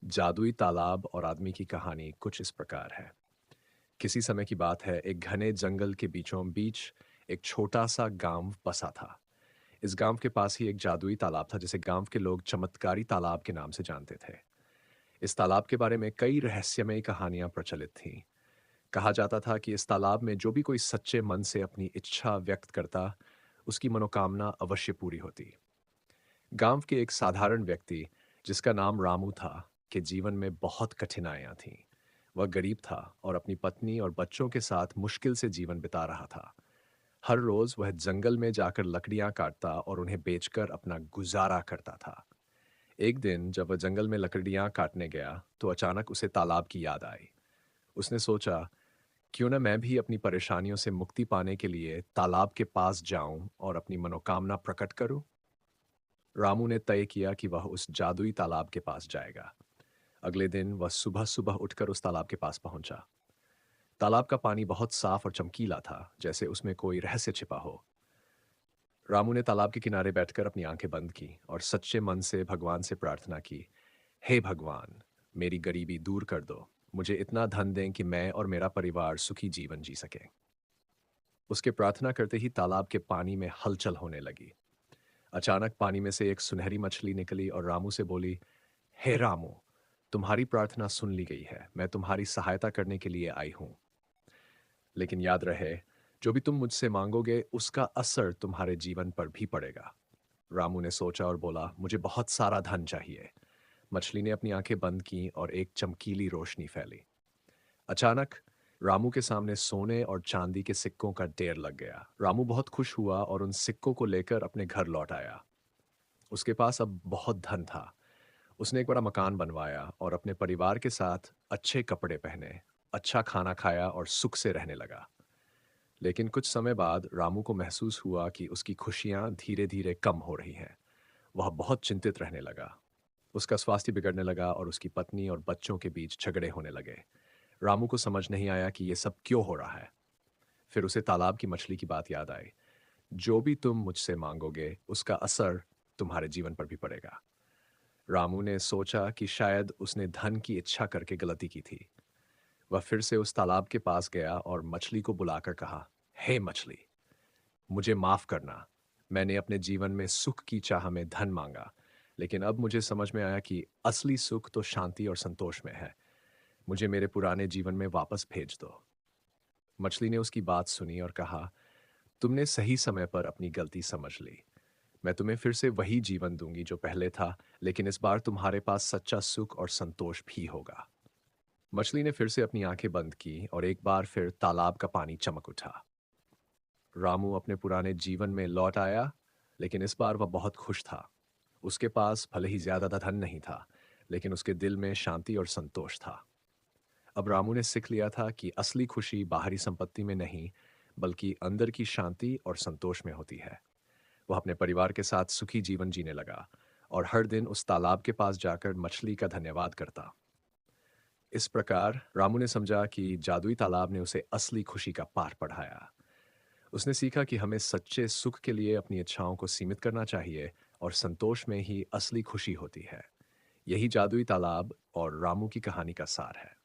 जादुई तालाब और आदमी की कहानी कुछ इस प्रकार है। किसी समय की बात है, एक घने जंगल के बीचों बीच एक छोटा सा गांव बसा था। इस गांव के पास ही एक जादुई तालाब था, जिसे गांव के लोग चमत्कारी तालाब के नाम से जानते थे। इस तालाब के बारे में कई रहस्यमयी कहानियां प्रचलित थीं। कहा जाता था कि इस तालाब में जो भी कोई सच्चे मन से अपनी इच्छा व्यक्त करता, उसकी मनोकामना अवश्य पूरी होती। गांव के एक साधारण व्यक्ति, जिसका नाम रामू था, के जीवन में बहुत कठिनाइयां थीं। वह गरीब था और अपनी पत्नी और बच्चों के साथ मुश्किल से जीवन बिता रहा था। हर रोज वह जंगल में जाकर लकड़ियां काटता और उन्हें बेचकर अपना गुजारा करता था। एक दिन जब वह जंगल में लकड़ियां काटने गया, तो अचानक उसे तालाब की याद आई। उसने सोचा, क्यों न मैं भी अपनी परेशानियों से मुक्ति पाने के लिए तालाब के पास जाऊं और अपनी मनोकामना प्रकट करूं। रामू ने तय किया कि वह उस जादुई तालाब के पास जाएगा। अगले दिन वह सुबह सुबह उठकर उस तालाब के पास पहुंचा। तालाब का पानी बहुत साफ और चमकीला था, जैसे उसमें कोई रहस्य छिपा हो। रामू ने तालाब के किनारे बैठकर अपनी आंखें बंद की और सच्चे मन से भगवान से प्रार्थना की। हे भगवान, मेरी गरीबी दूर कर दो। मुझे इतना धन दें कि मैं और मेरा परिवार सुखी जीवन जी सके। उसके प्रार्थना करते ही तालाब के पानी में हलचल होने लगी। अचानक पानी में से एक सुनहरी मछली निकली और रामू से बोली, हे रामू, तुम्हारी प्रार्थना सुन ली गई है। मैं तुम्हारी सहायता करने के लिए आई हूं। लेकिन याद रहे, जो भी तुम मुझसे मांगोगे उसका असर तुम्हारे जीवन पर भी पड़ेगा। रामू ने सोचा और बोला, मुझे बहुत सारा धन चाहिए। मछली ने अपनी आंखें बंद की और एक चमकीली रोशनी फैली। अचानक रामू के सामने सोने और चांदी के सिक्कों का ढेर लग गया। रामू बहुत खुश हुआ और उन सिक्कों को लेकर अपने घर लौट आया। उसके पास अब बहुत धन था। उसने एक बड़ा मकान बनवाया और अपने परिवार के साथ अच्छे कपड़े पहने, अच्छा खाना खाया और सुख से रहने लगा। लेकिन कुछ समय बाद रामू को महसूस हुआ कि उसकी खुशियां धीरे धीरे कम हो रही हैं। वह बहुत चिंतित रहने लगा। उसका स्वास्थ्य बिगड़ने लगा और उसकी पत्नी और बच्चों के बीच झगड़े होने लगे। रामू को समझ नहीं आया कि यह सब क्यों हो रहा है। फिर उसे तालाब की मछली की बात याद आई। जो भी तुम मुझसे मांगोगे उसका असर तुम्हारे जीवन पर भी पड़ेगा। रामू ने सोचा कि शायद उसने धन की इच्छा करके गलती की थी। वह फिर से उस तालाब के पास गया और मछली को बुलाकर कहा, हे मछली, मुझे माफ करना। मैंने अपने जीवन में सुख की चाह में धन मांगा, लेकिन अब मुझे समझ में आया कि असली सुख तो शांति और संतोष में है। मुझे मेरे पुराने जीवन में वापस भेज दो। मछली ने उसकी बात सुनी और कहा, तुमने सही समय पर अपनी गलती समझ ली। मैं तुम्हें फिर से वही जीवन दूंगी जो पहले था, लेकिन इस बार तुम्हारे पास सच्चा सुख और संतोष भी होगा। मछली ने फिर से अपनी आंखें बंद की और एक बार फिर तालाब का पानी चमक उठा। रामू अपने पुराने जीवन में लौट आया, लेकिन इस बार वह बहुत खुश था। उसके पास भले ही ज्यादा धन नहीं था, लेकिन उसके दिल में शांति और संतोष था। अब रामू ने सीख लिया था कि असली खुशी बाहरी संपत्ति में नहीं, बल्कि अंदर की शांति और संतोष में होती है। वह अपने परिवार के साथ सुखी जीवन जीने लगा और हर दिन उस तालाब के पास जाकर मछली का धन्यवाद करता। इस प्रकार रामू ने समझा कि जादुई तालाब ने उसे असली खुशी का पाठ पढ़ाया। उसने सीखा कि हमें सच्चे सुख के लिए अपनी इच्छाओं को सीमित करना चाहिए और संतोष में ही असली खुशी होती है। यही जादुई तालाब और रामू की कहानी का सार है।